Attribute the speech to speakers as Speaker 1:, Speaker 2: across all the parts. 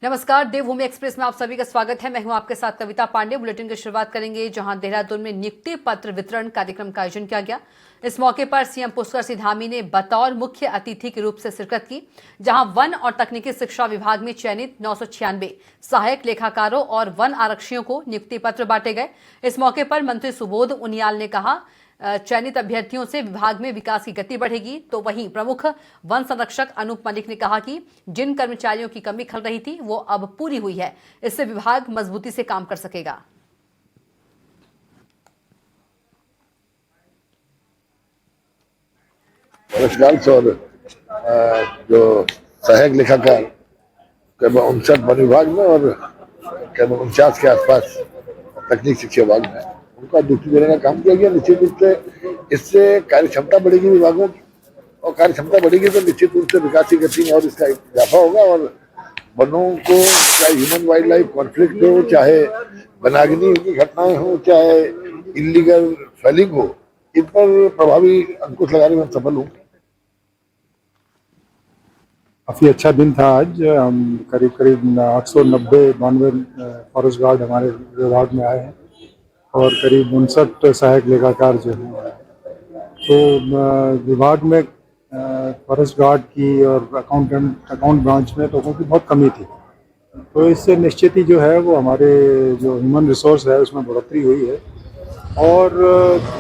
Speaker 1: नमस्कार, देवभूमि एक्सप्रेस में आप सभी का स्वागत है। मैं हूं आपके साथ कविता पांडे। बुलेटिन की शुरुआत करेंगे जहां देहरादून में नियुक्ति पत्र वितरण कार्यक्रम का आयोजन किया गया। इस मौके पर सीएम पुष्कर सिंह धामी ने बतौर मुख्य अतिथि के रूप से शिरकत की, जहां वन और तकनीकी शिक्षा विभाग में चयनित 996 सहायक लेखाकारों और वन आरक्षियों को नियुक्ति पत्र बांटे गए। इस मौके पर मंत्री सुबोध उनियाल ने कहा, चयनित अभ्यर्थियों से विभाग में विकास की गति बढ़ेगी। तो वहीं प्रमुख वन संरक्षक अनूप मलिक ने कहा कि जिन कर्मचारियों की कमी खल रही थी वो अब पूरी हुई है, इससे विभाग मजबूती से काम कर सकेगा।
Speaker 2: और जो सहायक लेखाकार करीब 59 वन विभाग में और करीब 49 के आसपास तकनीक शिक्षा विभाग में उनका ड्यूटी देने का काम किया गया। निश्चित रूप से इससे कार्य क्षमता बढ़ेगी विभागों की, और कार्य क्षमता बढ़ेगी तो निश्चित रूप से विकास की गति में और इसका इजाफा होगा। और वनों को चाहे ह्यूमन वाइल्ड लाइफ कॉन्फ्लिक्ट हो, चाहे वनाग्नि की घटनाएं हो, चाहे इलीगल फेलिंग हो, इन पर प्रभावी अंकुश लगाने में सफल होंगे।
Speaker 3: काफ़ी अच्छा दिन था आज। हम करीब 890 फॉरेस्ट गार्ड हमारे विभाग में आए हैं और करीब 59 सहायक लेखाकार जो हैं। तो विभाग में फॉरेस्ट गार्ड की और अकाउंट ब्रांच में लोगों की बहुत कमी थी, तो इससे निश्चित ही जो है वो हमारे जो ह्यूमन रिसोर्स है उसमें बढ़ोतरी हुई है। और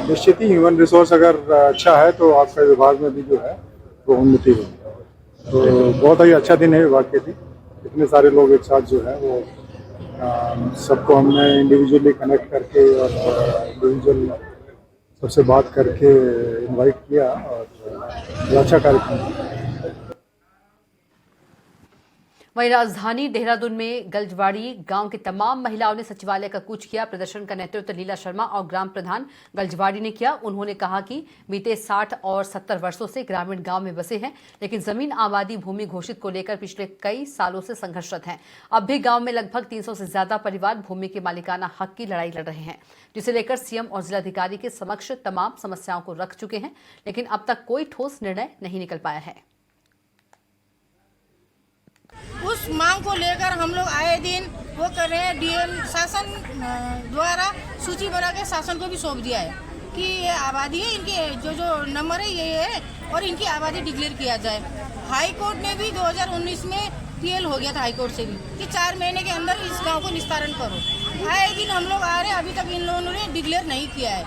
Speaker 3: निश्चित ही ह्यूमन रिसोर्स अगर अच्छा है तो आपके विभाग में भी जो है वो उन्नति होगी। तो बहुत ही अच्छा दिन है विभाग के लिए। इतने सारे लोग एक साथ जो है वो सबको हमने इंडिविजुअली कनेक्ट करके और इंडिविजुअल सबसे बात करके इनवाइट किया और अच्छा कार्यक्रम।
Speaker 1: वहीं राजधानी देहरादून में गलजवाड़ी गांव की तमाम महिलाओं ने सचिवालय का कूच किया। प्रदर्शन का नेतृत्व लीला शर्मा और ग्राम प्रधान गलजवाड़ी ने किया। उन्होंने कहा कि बीते 60 और 70 वर्षों से ग्रामीण गांव में बसे हैं, लेकिन जमीन आबादी भूमि घोषित को लेकर पिछले कई सालों से संघर्षरत हैं। अब भी गांव में लगभग 300 से ज्यादा परिवार भूमि के मालिकाना हक की लड़ाई लड़ रहे हैं, जिसे लेकर सीएम और जिलाधिकारी के समक्ष तमाम समस्याओं को रख चुके हैं, लेकिन अब तक कोई ठोस निर्णय नहीं निकल पाया है।
Speaker 4: उस मांग को लेकर हम लोग आए दिन वो कर रहे हैं। डीएम शासन द्वारा सूची बना के शासन को भी सौंप दिया है कि ये आबादी है, इनके जो नंबर है ये है और इनकी आबादी डिक्लेयर किया जाए। हाई कोर्ट ने भी 2019 में पीएल हो गया था हाई कोर्ट से भी कि 4 महीने के अंदर इस गांव को निस्तारण करो। आए दिन हम लोग आ रहे हैं, अभी तक इन लोगों ने डिक्लेयर नहीं किया है।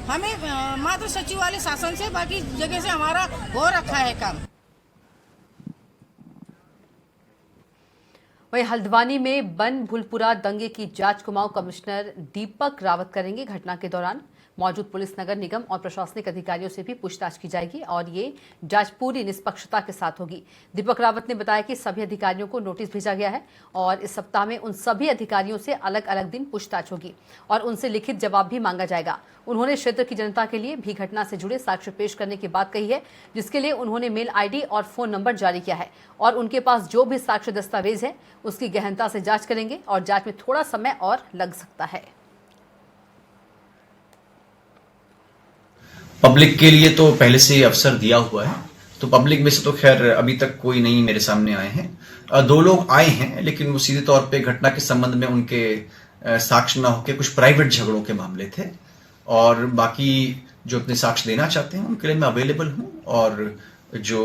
Speaker 4: हमें मात्र सचिवालय शासन से बाकी जगह से हमारा हो रखा है काम।
Speaker 1: वहीं हल्द्वानी में बन भूलपुरा दंगे की जांच कुमाऊं कमिश्नर दीपक रावत करेंगे। घटना के दौरान मौजूद पुलिस, नगर निगम और प्रशासनिक अधिकारियों से भी पूछताछ की जाएगी और ये जांच पूरी निष्पक्षता के साथ होगी। दीपक रावत ने बताया कि सभी अधिकारियों को नोटिस भेजा गया है और इस सप्ताह में उन सभी अधिकारियों से अलग अलग दिन पूछताछ होगी और उनसे लिखित जवाब भी मांगा जाएगा। उन्होंने क्षेत्र की जनता के लिए भी घटना से जुड़े साक्ष्य पेश करने की बात कही है, जिसके लिए उन्होंने मेल आईडी और फोन नंबर जारी किया है और उनके पास जो भी साक्ष्य दस्तावेज है उसकी गहनता से जांच करेंगे और जांच में थोड़ा समय और लग सकता है।
Speaker 5: पब्लिक के लिए तो पहले से ही अवसर दिया हुआ है, तो पब्लिक में से तो खैर अभी तक कोई नहीं मेरे सामने आए हैं। 2 लोग आए हैं, लेकिन वो सीधे तौर पे घटना के संबंध में उनके साक्ष्य न होकर कुछ प्राइवेट झगड़ों के मामले थे और बाकी जो अपने साक्ष्य देना चाहते हैं उनके लिए मैं अवेलेबल हूं और जो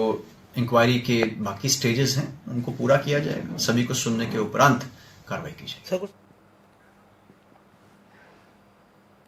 Speaker 5: इंक्वायरी के बाकी स्टेजेस हैं उनको पूरा किया जाएगा। सभी को सुनने के उपरांत कार्रवाई की जाएगी।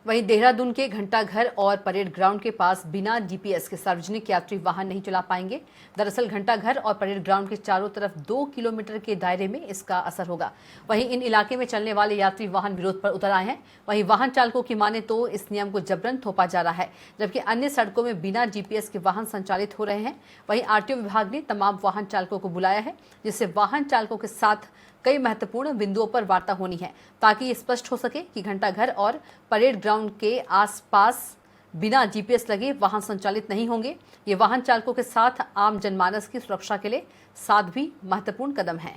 Speaker 1: वहीं देहरादून के घंटाघर और परेड ग्राउंड के पास बिना जीपीएस के सार्वजनिक यात्री वाहन नहीं चला पाएंगे। दरअसल घंटाघर और परेड ग्राउंड के चारों तरफ 2 किलोमीटर के दायरे में इसका असर होगा। वहीं इन इलाके में चलने वाले यात्री वाहन विरोध पर उतर आए हैं। वहीं वाहन चालकों की माने तो इस नियम को जबरन थोपा जा रहा है, जबकि अन्य सड़कों में बिना जीपीएस के वाहन संचालित हो रहे हैं। वहीं आरटीओ विभाग ने तमाम वाहन चालकों को बुलाया है, जिससे वाहन चालकों के साथ कई महत्वपूर्ण बिंदुओं पर वार्ता होनी है, ताकि ये स्पष्ट हो सके कि घंटाघर और परेड ग्राउंड के आसपास बिना जीपीएस लगे वाहन संचालित नहीं होंगे। ये वाहन चालकों के साथ आम जनमानस की सुरक्षा के लिए साथ भी महत्वपूर्ण कदम है।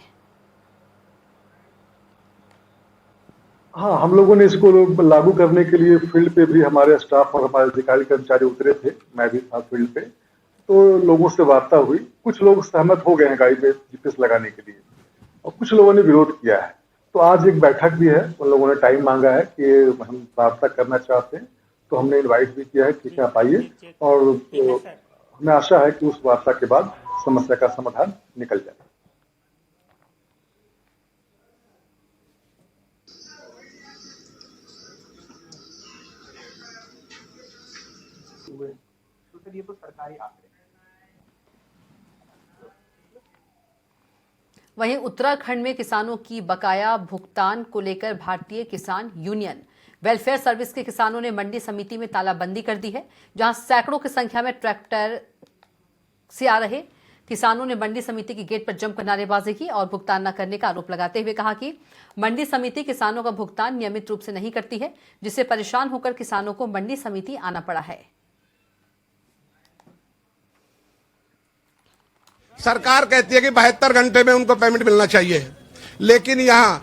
Speaker 6: हाँ, हम लोगों ने इसको लागू करने के लिए फील्ड पे भी हमारे स्टाफ और हमारे अधिकारी कर्मचारी उतरे थे, मैं भी था फील्ड पे, तो लोगों से वार्ता हुई। कुछ लोग सहमत हो गए हैं गाड़ी पे जीपीएस लगाने के लिए, और कुछ लोगों ने विरोध किया है। तो आज एक बैठक भी है, उन लोगों ने टाइम मांगा है कि हम वार्ता करना चाहते हैं, तो हमने इनवाइट भी किया है, ठीक है आप आइए, और हमें आशा है कि उस वार्ता के बाद समस्या का समाधान निकल जाए।
Speaker 7: ये तो सरकारी आंकड़े।
Speaker 1: वहीं उत्तराखंड में किसानों की बकाया भुगतान को लेकर भारतीय किसान यूनियन वेलफेयर सर्विस के किसानों ने मंडी समिति में तालाबंदी कर दी है, जहां सैकड़ों की संख्या में ट्रैक्टर से आ रहे किसानों ने मंडी समिति की गेट पर जमकर नारेबाजी की और भुगतान न करने का आरोप लगाते हुए कहा कि मंडी समिति किसानों का भुगतान नियमित रूप से नहीं करती है, जिससे परेशान होकर किसानों को मंडी समिति आना पड़ा है।
Speaker 8: सरकार कहती है कि 72 घंटे में उनको पेमेंट मिलना चाहिए, लेकिन यहाँ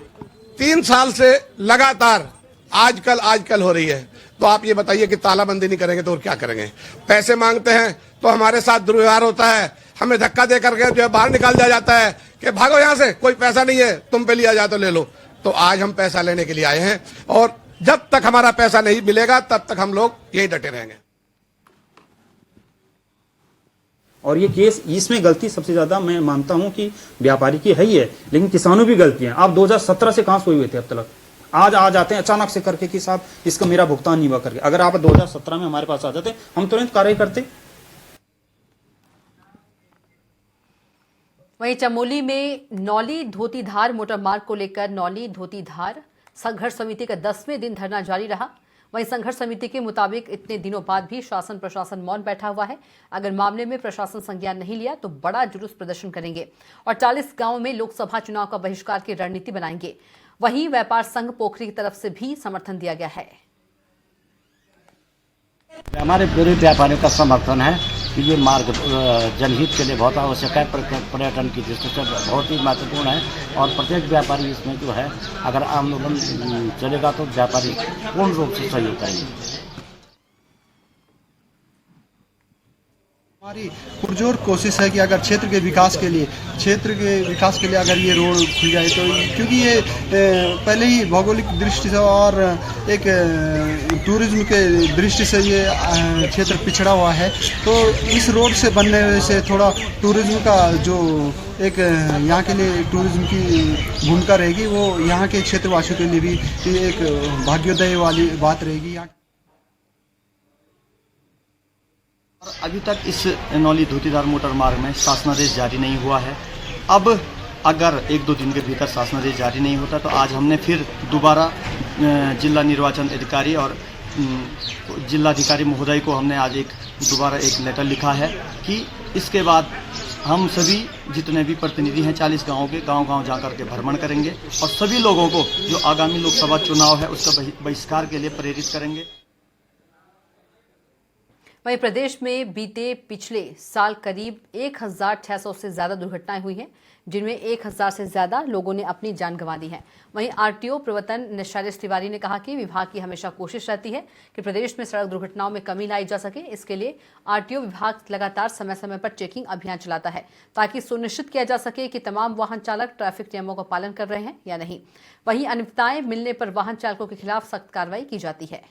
Speaker 8: 3 साल से लगातार आजकल हो रही है। तो आप ये बताइए कि तालाबंदी नहीं करेंगे तो और क्या करेंगे? पैसे मांगते हैं तो हमारे साथ दुर्व्यवहार होता है, हमें धक्का दे करके जो है बाहर निकाल दिया जाता है कि भागो यहाँ से, कोई पैसा नहीं है, तुम पे लिया जाए तो ले लो। तो आज हम पैसा लेने के लिए आए हैं और जब तक हमारा पैसा नहीं मिलेगा तब तक हम लोग यही डटे रहेंगे।
Speaker 9: और ये केस, इसमें गलती सबसे ज्यादा मैं मानता हूं कि व्यापारी की है ही है, लेकिन किसानों भी गलती है। आप 2017 से कहां सोए हुए थे अब तक? आज आ जाते हैं अचानक से करके कि साहब इसका मेरा भुगतान नहीं हुआ करके। अगर आप 2017 में हमारे पास आ जाते हम तुरंत कार्रवाई करते।
Speaker 1: वहीं चमोली में नौली धोतीधार मोटर मार्ग को लेकर नौली धोतीधार संघर्ष समिति का 10वें दिन धरना जारी रहा। वहीं संघर्ष समिति के मुताबिक इतने दिनों बाद भी शासन प्रशासन मौन बैठा हुआ है। अगर मामले में प्रशासन संज्ञान नहीं लिया तो बड़ा जुलूस प्रदर्शन करेंगे और 40 गांवों में लोकसभा चुनाव का बहिष्कार की रणनीति बनाएंगे। वहीं व्यापार संघ पोखरी की तरफ से भी समर्थन दिया गया है।
Speaker 10: हमारे पूरे व्यापारियों का समर्थन है कि ये मार्ग जनहित के लिए बहुत आवश्यक है, पर्यटन की दृष्टि से बहुत ही महत्वपूर्ण है और प्रत्येक व्यापारी इसमें जो है अगर आंदोलन चलेगा तो व्यापारी पूर्ण रूप से सहयोग करेंगे।
Speaker 11: हमारी पुरजोर कोशिश है कि अगर क्षेत्र के विकास के लिए अगर ये रोड खुल जाए तो, क्योंकि ये पहले ही भौगोलिक दृष्टि से और एक टूरिज्म के दृष्टि से ये क्षेत्र पिछड़ा हुआ है, तो इस रोड से बनने से थोड़ा टूरिज्म का जो एक यहाँ के लिए टूरिज्म की भूमिका रहेगी वो यहाँ के क्षेत्रवासियों के लिए भी एक भाग्योदय वाली बात रहेगी। यहाँ
Speaker 10: अभी तक इस नौली धोतीधार मोटर मार्ग में शासनादेश जारी नहीं हुआ है। अब अगर 1-2 दिन के भीतर शासनादेश जारी नहीं होता तो आज हमने फिर दोबारा जिला निर्वाचन अधिकारी और जिलाधिकारी महोदय को हमने आज दोबारा एक लेटर लिखा है कि इसके बाद हम सभी जितने भी प्रतिनिधि हैं 40 गांवों के गांव जाकर के भ्रमण करेंगे और सभी लोगों को जो आगामी लोकसभा चुनाव है उसका बहिष्कार के लिए प्रेरित करेंगे।
Speaker 1: वहीं प्रदेश में बीते पिछले साल करीब 1600 से ज्यादा दुर्घटनाएं हुई हैं, जिनमें 1000 से ज्यादा लोगों ने अपनी जान गंवा दी है। वहीं आरटीओ प्रवर्तन शैलेश तिवारी ने कहा कि विभाग की हमेशा कोशिश रहती है कि प्रदेश में सड़क दुर्घटनाओं में कमी लाई जा सके। इसके लिए आरटीओ विभाग लगातार समय समय पर चेकिंग अभियान चलाता है ताकि सुनिश्चित किया जा सके कि तमाम वाहन चालक ट्रैफिक नियमों का पालन कर रहे हैं या नहीं। वहीं अनियमितताएं मिलने पर वाहन चालकों के खिलाफ सख्त कार्रवाई की जाती है।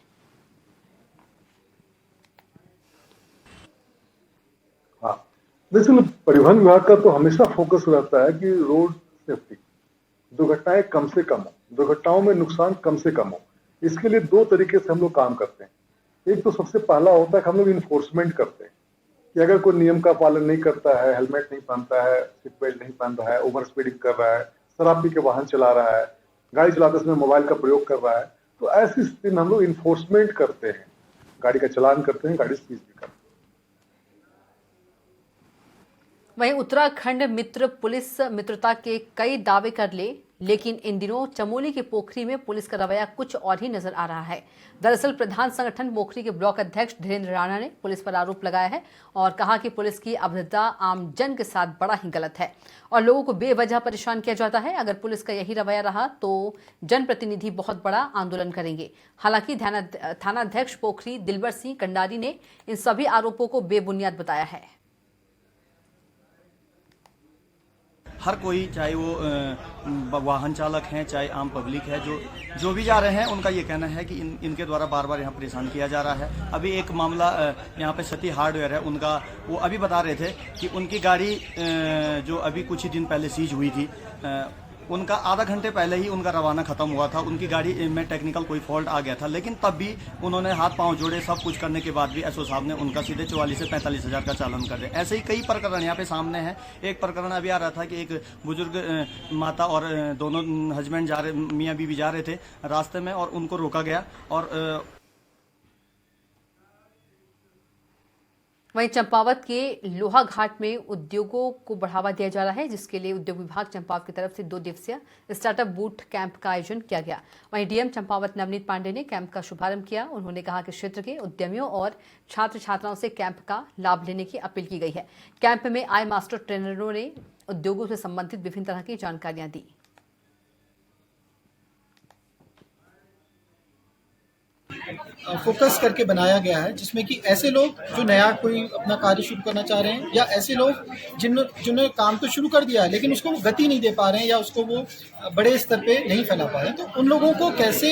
Speaker 6: दरअसल परिवहन विभाग का तो हमेशा फोकस रहता है कि रोड सेफ्टी, दुर्घटनाएं कम से कम हो, दुर्घटनाओं में नुकसान कम से कम हो। इसके लिए 2 तरीके से हम लोग काम करते हैं। एक तो सबसे पहला होता है कि हम लोग इन्फोर्समेंट करते हैं कि अगर कोई नियम का पालन नहीं करता है, हेलमेट नहीं पहनता है, सीट बेल्ट नहीं पहन रहा है, ओवर स्पीडिंग कर रहा है, शराब पी के वाहन चला रहा है, गाड़ी चलाते समय मोबाइल का प्रयोग कर रहा है, तो ऐसी स्थिति में हम लोग इन्फोर्समेंट करते हैं, गाड़ी का चालान करते हैं, गाड़ी सीज भी करते हैं।
Speaker 1: वहीं उत्तराखंड मित्र पुलिस मित्रता के कई दावे कर ले, लेकिन इन दिनों चमोली के पोखरी में पुलिस का रवैया कुछ और ही नजर आ रहा है। दरअसल प्रधान संगठन पोखरी के ब्लॉक अध्यक्ष धीरेन्द्र राणा ने पुलिस पर आरोप लगाया है और कहा कि पुलिस की अभद्रता आम जन के साथ बड़ा ही गलत है और लोगों को बेवजह परेशान किया जाता है। अगर पुलिस का यही रवैया रहा तो जनप्रतिनिधि बहुत बड़ा आंदोलन करेंगे। हालांकि थानाध्यक्ष पोखरी दिलबर सिंह कंडारी ने इन सभी आरोपों को बेबुनियाद बताया है।
Speaker 10: हर कोई, चाहे वो वाहन चालक हैं, चाहे आम पब्लिक है, जो भी जा रहे हैं, उनका ये कहना है कि इनके द्वारा बार बार यहाँ परेशान किया जा रहा है। अभी एक मामला यहाँ पे सती हार्डवेयर है, उनका वो अभी बता रहे थे कि उनकी गाड़ी जो अभी कुछ ही दिन पहले सीज हुई थी, उनका आधा घंटे पहले ही उनका रवाना खत्म हुआ था। उनकी गाड़ी में टेक्निकल कोई फॉल्ट आ गया था, लेकिन तब भी उन्होंने हाथ पांव जोड़े, सब कुछ करने के बाद भी एसओ साहब ने उनका सीधे 44 से 45 हज़ार का चालान कर दिया। ऐसे ही कई प्रकरण यहाँ पे सामने हैं। एक प्रकरण अभी आ रहा था कि एक बुजुर्ग माता और दोनों हस्बैंड जा रहे, मियाँ बीवी जा रहे थे रास्ते में, और उनको रोका गया। और
Speaker 1: वहीं चंपावत के लोहा घाट में उद्योगों को बढ़ावा दिया जा रहा है, जिसके लिए उद्योग विभाग चंपावत की तरफ से 2 दिवसीय स्टार्टअप बूट कैंप का आयोजन किया गया। वहीं डीएम चंपावत नवनीत पांडे ने कैंप का शुभारंभ किया। उन्होंने कहा कि क्षेत्र के उद्यमियों और छात्र छात्राओं से कैंप का लाभ लेने की अपील की गई है। कैंप में आए मास्टर ट्रेनरों ने उद्योगों से संबंधित विभिन्न तरह की जानकारियां दी।
Speaker 12: फोकस करके बनाया गया है, जिसमें कि ऐसे लोग जो नया कोई अपना कार्य शुरू करना चाह रहे हैं, या ऐसे लोग जिन्होंने काम तो शुरू कर दिया है लेकिन उसको वो गति नहीं दे पा रहे हैं, या उसको वो बड़े स्तर पे नहीं फैला पा रहे हैं, तो उन लोगों को कैसे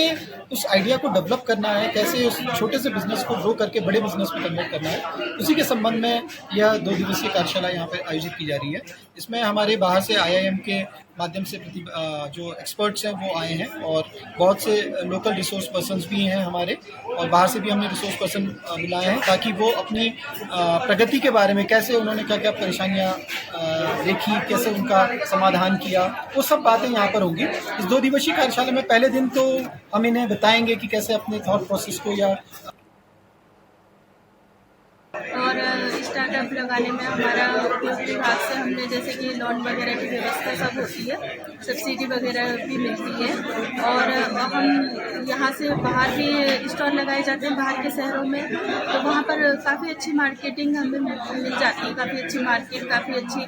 Speaker 12: उस आइडिया को डेवलप करना है, कैसे उस छोटे से बिजनेस को ग्रो करके बड़े बिजनेस में कन्वर्ट करना है, उसी के संबंध में यह 2 दिवसीय कार्यशाला यहाँ पर आयोजित की जा रही है। इसमें हमारे बाहर से IIM के माध्यम से जो एक्सपर्ट्स हैं वो आए हैं, और बहुत से लोकल रिसोर्स पर्सन्स भी हैं हमारे, और बाहर से भी हमने रिसोर्स पर्सन बुलाए हैं, ताकि वो अपनी प्रगति के बारे में, कैसे उन्होंने क्या क्या परेशानियां देखी, कैसे उनका समाधान किया, वो सब बातें यहाँ पर होंगी। इस 2 दिवसीय कार्यशाला में पहले दिन तो हम इन्हें बताएंगे कि कैसे अपने थॉट प्रोसेस को या
Speaker 13: और स्टार्टअप लगाने में हमारा उद्योग विभाग से हमने जैसे कि लोन वगैरह की व्यवस्था सब होती है, सब्सिडी वगैरह भी मिलती है, और हम यहाँ से बाहर भी स्टॉल लगाए जाते हैं बाहर के शहरों में, तो वहाँ पर काफ़ी अच्छी मार्केटिंग हमें मिल जाती है, काफ़ी अच्छी मार्केट, काफ़ी अच्छी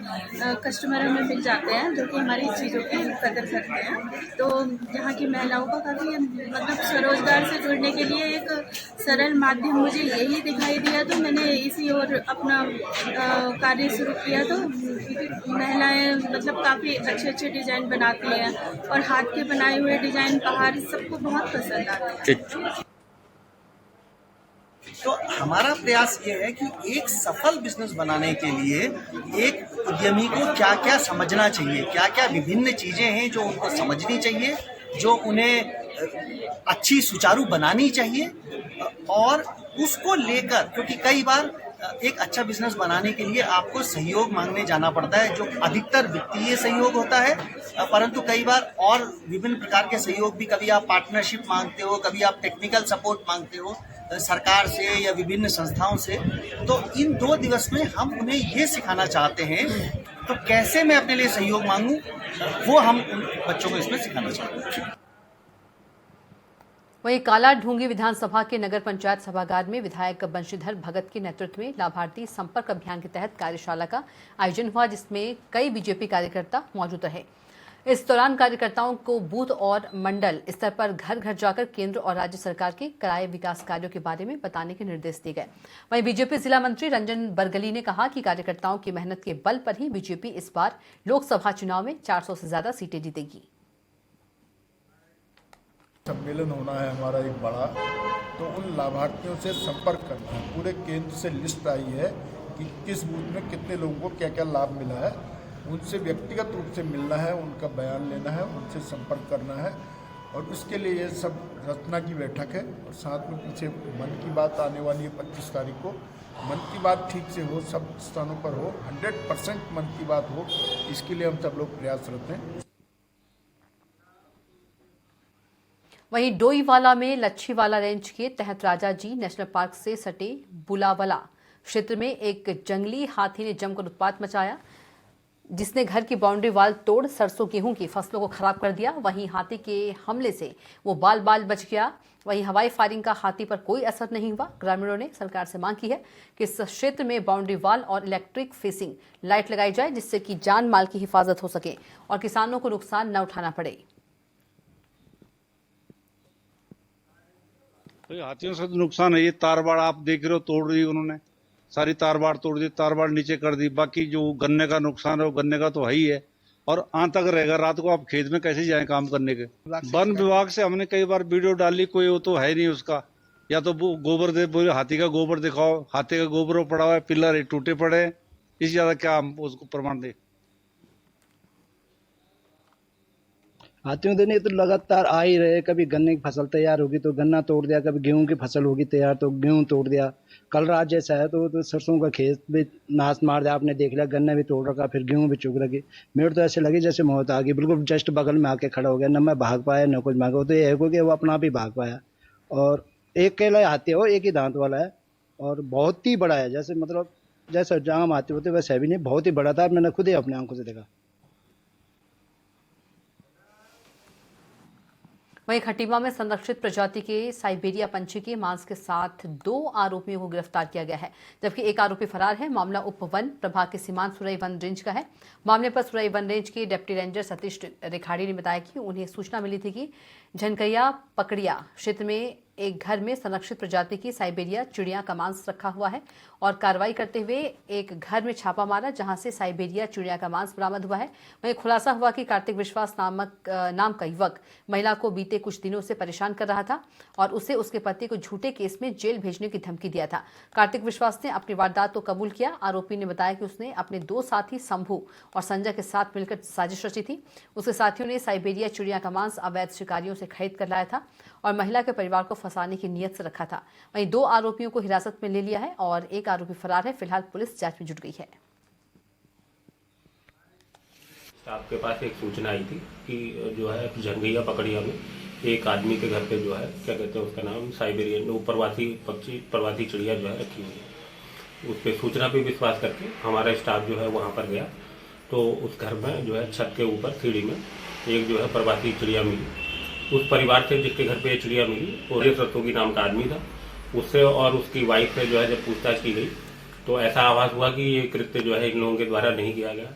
Speaker 13: कस्टमर हमें मिल जाते हैं जो कि हमारी चीज़ों की कदर करते हैं। तो यहाँ की महिलाओं का काफ़ी मतलब स्वरोजगार से जुड़ने के लिए एक सरल माध्यम मुझे यही दिखाई दिया, तो मैंने इसी और अपना कार्य शुरू किया। तो महिलाएं मतलब काफ़ी अच्छे अच्छे डिज़ाइन बनाती हैं, और हाथ के बनाए हुए डिज़ाइन बाहर सबको बहुत पसंद आते हैं।
Speaker 14: तो हमारा प्रयास ये है कि एक सफल बिजनेस बनाने के लिए एक उद्यमी को क्या क्या समझना चाहिए, क्या क्या विभिन्न चीज़ें हैं जो उनको समझनी चाहिए, जो उन्हें अच्छी सुचारू बनानी चाहिए, और उसको लेकर, क्योंकि कई बार एक अच्छा बिजनेस बनाने के लिए आपको सहयोग मांगने जाना पड़ता है, जो अधिकतर वित्तीय सहयोग होता है, परंतु कई बार और विभिन्न प्रकार के सहयोग भी, कभी आप पार्टनरशिप मांगते हो, कभी आप टेक्निकल सपोर्ट मांगते हो सरकार से या विभिन्न संस्थाओं से। तो इन 2 दिवस में हम उन्हें ये सिखाना चाहते हैं, तो कैसे मैं अपने लिए सहयोग मांगूं, वो हम उन बच्चों को इसमें सिखाना चाहते हैं।
Speaker 1: वहीं काला ढूंगी विधानसभा के नगर पंचायत सभागार में विधायक बंशीधर भगत के नेतृत्व में लाभार्थी संपर्क अभियान के तहत कार्यशाला का आयोजन हुआ, जिसमें कई बीजेपी कार्यकर्ता मौजूद रहे। इस दौरान कार्यकर्ताओं को बूथ और मंडल स्तर पर घर घर जाकर केंद्र और राज्य सरकार के कराए विकास कार्यों के बारे में बताने के निर्देश दिए गए। वहीं बीजेपी जिला मंत्री रंजन बरगली ने कहा कि कार्यकर्ताओं की मेहनत के बल पर ही बीजेपी इस बार लोकसभा चुनाव में 400 से ज्यादा सीटें जीतेगी।
Speaker 15: सम्मेलन होना है हमारा एक बड़ा, तो उन लाभार्थियों से संपर्क करना है। पूरे केंद्र से लिस्ट आई है कि किस बूथ में कितने लोगों को क्या क्या लाभ मिला है, उनसे व्यक्तिगत रूप से मिलना है, उनका बयान लेना है, उनसे संपर्क करना है, और उसके लिए ये सब रचना की बैठक है। और साथ में पीछे मन की बात आने वाली है 25 तारीख को। मन की बात ठीक से हो, सब स्थानों पर हो, 100% मन की बात हो, इसके लिए हम सब लोग प्रयासरत हैं।
Speaker 1: वहीं डोईवाला में लच्छीवाला रेंज के तहत राजाजी नेशनल पार्क से सटे बुलावला क्षेत्र में एक जंगली हाथी ने जमकर उत्पात मचाया, जिसने घर की बाउंड्री वाल तोड़ सरसों गेहूं की फसलों को खराब कर दिया। वहीं हाथी के हमले से वो बाल बाल बच गया। वहीं हवाई फायरिंग का हाथी पर कोई असर नहीं हुआ। ग्रामीणों ने सरकार से मांग की है कि इस क्षेत्र में बाउंड्री वाल और इलेक्ट्रिक फेसिंग लाइट लगाई जाए, जिससे कि जान माल की हिफाजत हो सके और किसानों को नुकसान न उठाना पड़े।
Speaker 16: हाथियों से तो नुकसान है। ये तारबाड़ आप देख रहे हो, तोड़ दी उन्होंने, सारी तारबाड़ तोड़ दी, तारबाड़ नीचे कर दी। बाकी जो गन्ने का नुकसान है वो गन्ने का तो है ही है, और तक रहेगा। रात को आप खेत में कैसे जाएं काम करने के। वन विभाग से हमने कई बार वीडियो डाली, कोई वो तो है नहीं उसका। या तो वो गोबर दे, बोले हाथी का गोबर दिखाओ, हाथी का गोबर पड़ा हुआ है, पिलर टूटे पड़े, इससे ज्यादा क्या हम उसको प्रमाण दे।
Speaker 17: हाथियों देने तो लगातार आ ही रहे। कभी गन्ने की फसल तैयार होगी तो गन्ना तोड़ दिया, कभी गेहूं की फसल होगी तैयार तो गेहूं तोड़ दिया। कल रात जैसा है तो सरसों का खेत भी नाश मार दिया, आपने देख लिया। गन्ना भी तोड़ रखा, फिर गेहूं भी चुग रखी। मेरे तो ऐसे लगी जैसे मौत आ गई, बिल्कुल जस्ट बगल में आके खड़ा हो गया। न मैं भाग पाया न कुछ भागा। तो ये है कि वो अपना आप ही भाग पाया। और एक केला हाथी है, वो एक ही दांत वाला है और बहुत ही बड़ा है। जैसे मतलब जैसे आम हाथी होते वैसे है भी नहीं, बहुत ही बड़ा था। मैंने खुद ही अपने आंखों से देखा।
Speaker 1: वहीं खटीमा में संरक्षित प्रजाति के साइबेरिया पंछी के मांस के साथ 2 आरोपियों को गिरफ्तार किया गया है, जबकि एक आरोपी फरार है। मामला उप वन प्रभाग के सीमांत सुरई वन रेंज का है। मामले पर सुरई वन रेंज के डिप्टी रेंजर सतीश रेखाड़ी ने बताया कि उन्हें सूचना मिली थी कि झनकैया पकड़िया क्षेत्र में एक घर में संरक्षित प्रजाति की साइबेरिया चिड़िया का मांस रखा हुआ है और कार्रवाई करते हुए एक घर में छापा मारा, जहां से साइबेरिया चिड़िया का मांस बरामद हुआ है। वहीं खुलासा हुआ कि कार्तिक विश्वास नाम का युवक महिला को बीते कुछ दिनों से परेशान कर रहा था और उसे उसके पति को झूठे केस में जेल भेजने की धमकी दिया था। कार्तिक विश्वास ने अपनी वारदात तो कबूल किया। आरोपी ने बताया कि उसने अपने 2 साथी शंभू और संजय के साथ मिलकर साजिश रची थी। उसके साथियों ने साइबेरिया चिड़िया का मांस अवैध शिकारियों से खरीद कर लाया था और महिला के परिवार को फंसाने की नीयत से रखा था। वहीं 2 आरोपियों को हिरासत में ले लिया है और एक आरोपी फरार है। फिलहाल पुलिस जांच में जुट गई है।
Speaker 18: आपके पास एक सूचना आई थी कि जो है झनगैया पकड़िया में एक आदमी के घर पे जो है क्या कहते हैं उसका नाम साइबेरियन प्रवासी चिड़िया जो है रखी हुई है। उस पर सूचना पे विश्वास करके हमारा स्टाफ जो है वहाँ पर गया तो उस घर में जो है छत के ऊपर सीढ़ी में एक जो है प्रवासी चिड़िया मिली। उस परिवार से जिसके घर पे चिड़िया मिली वो रस्तोगी नाम का आदमी था। उससे और उसकी वाइफ से जो है जब पूछताछ की गई तो ऐसा आभास हुआ कि ये कृत्य जो है इन लोगों के द्वारा नहीं किया गया।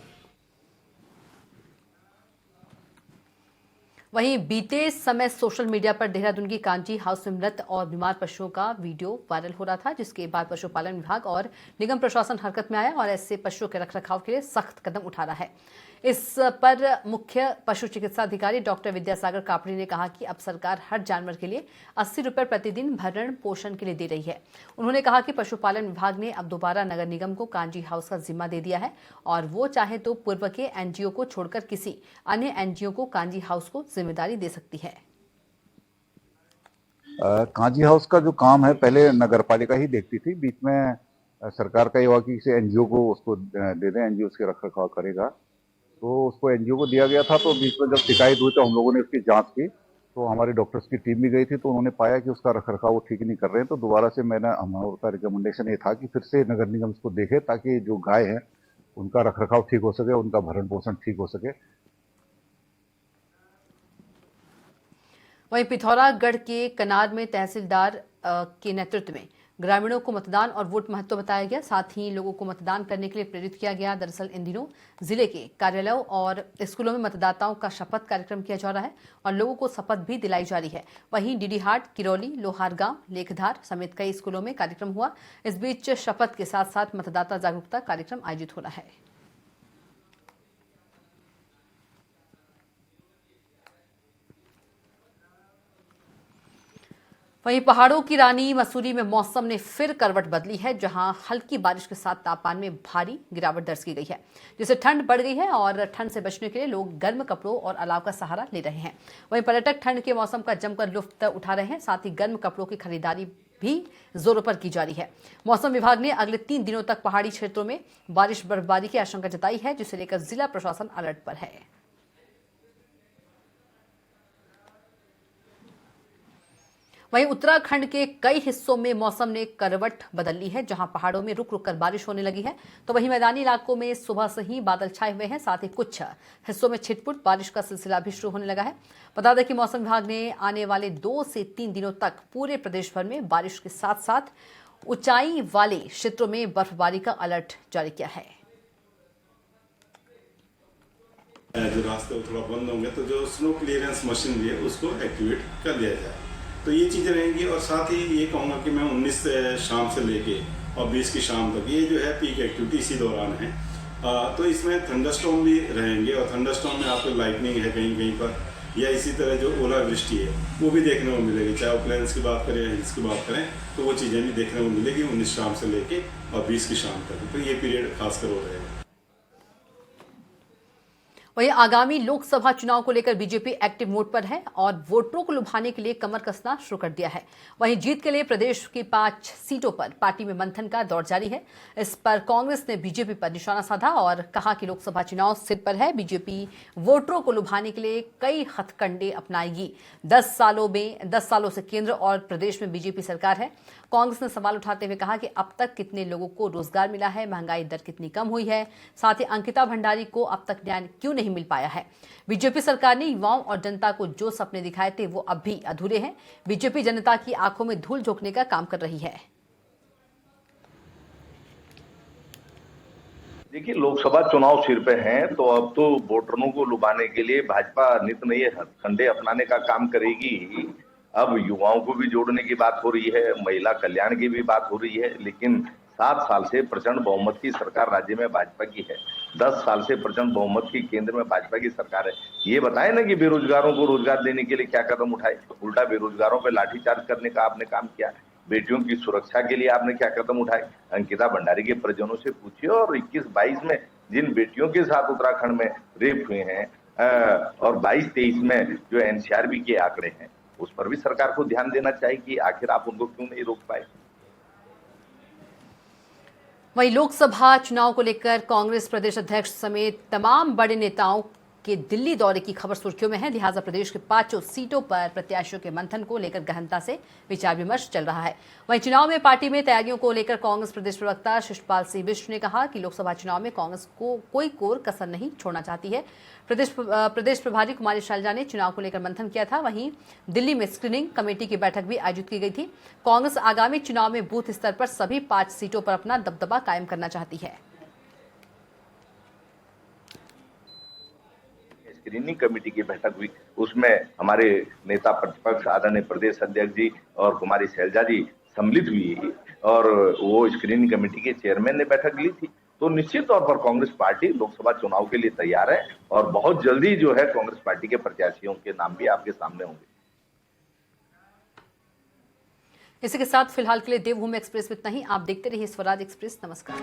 Speaker 1: वहीं बीते समय सोशल मीडिया पर देहरादून की कांजी हाउस में मृत और बीमार पशुओं का वीडियो वायरल हो रहा था, जिसके बाद पशुपालन विभाग और निगम प्रशासन हरकत में आया और ऐसे पशुओं के रखरखाव के लिए सख्त कदम उठा रहा है। इस पर मुख्य पशु चिकित्सा अधिकारी डॉक्टर विद्यासागर कापड़ी ने कहा कि अब सरकार हर जानवर के लिए 80 रुपये प्रतिदिन भरण पोषण के लिए दे रही है। उन्होंने कहा कि पशुपालन विभाग ने अब दोबारा नगर निगम को कांजी हाउस का जिम्मा दे दिया है और वो चाहे तो पूर्व के एनजीओ को छोड़कर किसी अन्य एनजीओ को कांजी हाउस को जिम्मेदारी दे सकती है।
Speaker 19: कांजी हाउस का जो काम है पहले नगर पालिका ही देखती थी। बीच में सरकार का ये हुआ कि किसी एनजीओ को उसको दे दें, एनजीओ उसके रखरखाव करेगा। तो उसको एनजीओ को दिया गया था। तो बीच में जब शिकायत हुई तो हम लोगों ने उसकी जांच की तो हमारी डॉक्टर्स की टीम भी गई थी। तो उन्होंने पाया कि उसका रखरखाव वो ठीक नहीं कर रहे हैं। तो दोबारा से हमारा रिकमेंडेशन ये था कि फिर से नगर निगम इसको देखे ताकि जो गाय है उनका रखरखाव ठीक हो सके, उनका भरण पोषण ठीक हो सके।
Speaker 1: वहीं पिथौरागढ़ के कनार में तहसीलदार के नेतृत्व में ग्रामीणों को मतदान और वोट महत्व बताया गया। साथ ही लोगों को मतदान करने के लिए प्रेरित किया गया। दरअसल इन दिनों जिले के कार्यालयों और स्कूलों में मतदाताओं का शपथ कार्यक्रम किया जा रहा है और लोगों को शपथ भी दिलाई जा रही है। वहीं डीडीहाट, किरौली, लोहारगांव, लेखधार समेत कई स्कूलों में कार्यक्रम हुआ। इस बीच शपथ के साथ साथ मतदाता जागरूकता कार्यक्रम आयोजित हो रहा है। वहीं पहाड़ों की रानी मसूरी में मौसम ने फिर करवट बदली है, जहां हल्की बारिश के साथ तापमान में भारी गिरावट दर्ज की गई है, जिससे ठंड बढ़ गई है और ठंड से बचने के लिए लोग गर्म कपड़ों और अलाव का सहारा ले रहे हैं। वहीं पर्यटक ठंड के मौसम का जमकर लुत्फ उठा रहे हैं। साथ ही गर्म कपड़ों की खरीदारी भी जोरों पर की जा रही है। मौसम विभाग ने अगले 3 दिनों तक पहाड़ी क्षेत्रों में बारिश बर्फबारी की आशंका जताई है, जिसे लेकर जिला प्रशासन अलर्ट पर है। वहीं उत्तराखंड के कई हिस्सों में मौसम ने करवट बदल ली है, जहां पहाड़ों में रुक रुक कर बारिश होने लगी है, तो वहीं मैदानी इलाकों में सुबह से ही बादल छाए हुए हैं। साथ ही कुछ हिस्सों में छिटपुट बारिश का सिलसिला भी शुरू होने लगा है। बता दें कि मौसम विभाग ने आने वाले 2 से 3 दिनों तक पूरे प्रदेश भर में बारिश के साथ साथ ऊंचाई वाले क्षेत्रों में बर्फबारी का अलर्ट जारी किया है।
Speaker 20: जो रास्ते थोड़ा बंद होंगे तो जो स्नो क्लियरेंस मशीन भी है उसको एक्टिवेट कर दिया जाए, तो ये चीज़ें रहेंगी। और साथ ही ये कहूँगा कि मैं 19 शाम से लेके और 20 की शाम तक ये जो है पीक एक्टिविटी इसी दौरान है। तो इसमें थंडरस्टॉर्म भी रहेंगे और थंडरस्टॉर्म में आपको लाइटनिंग है कहीं कहीं पर, या इसी तरह जो ओलावृष्टि है वो भी देखने को मिलेगी। चाहे वो प्लेन्स की बात करें या हिल्स की बात करें तो वो चीज़ें भी देखने को मिलेगी 19 शाम से लेके और 20 की शाम तक। तो ये पीरियड खासकर हो रहेगा।
Speaker 1: वहीं आगामी लोकसभा चुनाव को लेकर बीजेपी एक्टिव मोड पर है और वोटरों को लुभाने के लिए कमर कसना शुरू कर दिया है। वहीं जीत के लिए प्रदेश की 5 सीटों पर पार्टी में मंथन का दौर जारी है। इस पर कांग्रेस ने बीजेपी पर निशाना साधा और कहा कि लोकसभा चुनाव सिर पर है, बीजेपी वोटरों को लुभाने के लिए कई हथकंडे अपनाएगी। 10 सालों से केंद्र और प्रदेश में बीजेपी सरकार है। कांग्रेस ने सवाल उठाते हुए कहा कि अब तक कितने लोगों को रोजगार मिला है, महंगाई दर कितनी कम हुई है, साथ ही अंकिता भंडारी को अब तक न्याय क्यों नहीं मिल पाया है। बीजेपी सरकार ने युवाओं और जनता को जो सपने दिखाए थे वो अब भी अधूरे हैं। बीजेपी जनता की आंखों में धूल झोंकने का काम कर रही है।
Speaker 21: देखिए, लोकसभा चुनाव सिर पे हैं तो अब तो वोटरों को लुभाने के लिए भाजपा नित नए हथकंडे अपनाने का काम करेगी। अब युवाओं को भी जोड़ने की बात हो रही है, महिला कल्याण की भी बात हो रही है, लेकिन 7 साल से प्रचंड बहुमत की सरकार राज्य में भाजपा की है। 10 साल से प्रचंड बहुमत की केंद्र में भाजपा की सरकार है। ये बताए ना कि बेरोजगारों को रोजगार देने के लिए क्या कदम उठाए, उल्टा बेरोजगारों पर लाठीचार्ज करने का आपने काम किया। बेटियों की सुरक्षा के लिए आपने क्या कदम उठाए, अंकिता भंडारी के परिजनों से पूछिए। और 21-22 में जिन बेटियों के साथ उत्तराखंड में रेप हुए हैं और 22-23 में जो एनसीआरबी के आंकड़े हैं, उस पर भी सरकार को ध्यान देना चाहिए कि आखिर आप उनको क्यों नहीं रोक पाए।
Speaker 1: वहीं लोकसभा चुनाव को लेकर कांग्रेस प्रदेश अध्यक्ष समेत तमाम बड़े नेताओं के दिल्ली दौरे की खबर सुर्खियों में है। लिहाजा प्रदेश के 5 सीटों पर प्रत्याशियों के मंथन को लेकर गहनता से विचार विमर्श चल रहा है। वहीं चुनाव में पार्टी में तैयारियों को लेकर कांग्रेस प्रदेश प्रवक्ता शिषपाल सिंह बिष्ट ने कहा कि लोकसभा चुनाव में कांग्रेस को कोई कोर कसर नहीं छोड़ना चाहती है। प्रदेश प्रभारी कुमारी शैलजा ने चुनाव को लेकर मंथन किया था। वहीं दिल्ली में स्क्रीनिंग कमेटी की बैठक भी आयोजित की गई थी। कांग्रेस आगामी चुनाव में बूथ स्तर पर सभी 5 सीटों पर अपना दबदबा कायम करना चाहती है।
Speaker 21: स्क्रीनिंग कमेटी की बैठक हुई, उसमें हमारे नेता प्रतिपक्ष आदरणीय प्रदेश अध्यक्ष जी और कुमारी शैलजा जी सम्मिलित हुई और वो स्क्रीनिंग कमेटी के चेयरमैन ने बैठक ली थी। तो निश्चित तौर पर कांग्रेस पार्टी लोकसभा चुनाव के लिए तैयार है और बहुत जल्दी जो है कांग्रेस पार्टी के प्रत्याशियों के नाम भी आपके सामने होंगे।
Speaker 1: इसी के साथ फिलहाल के लिए देवभूमि एक्सप्रेस में इतना ही। आप देखते रहिए स्वराज एक्सप्रेस। नमस्कार।